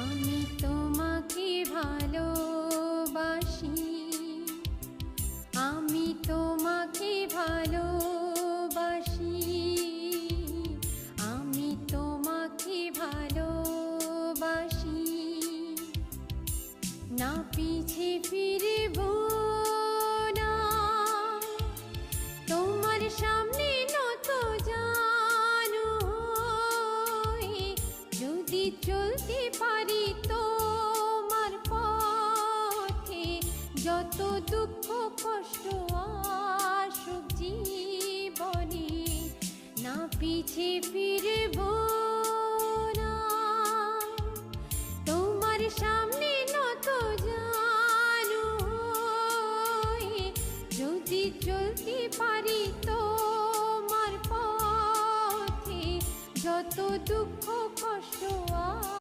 আমি তোমাকে ভালোবাসি, আমি তোমাকে ভালোবাসি, আমি তোমাকে ভালোবাসি। না পিছে ফিরব না, তোমার সামনে নত জানু হয়ে যদি চলতে পারি তোমার পথে। যত দুঃখ কষ্ট আসুক জীবনে, না পিছে ফিরব না, তোমার সামনে নত জানু হয়ে যদি চলতে পারি তোমার পথে। যত দুঃখ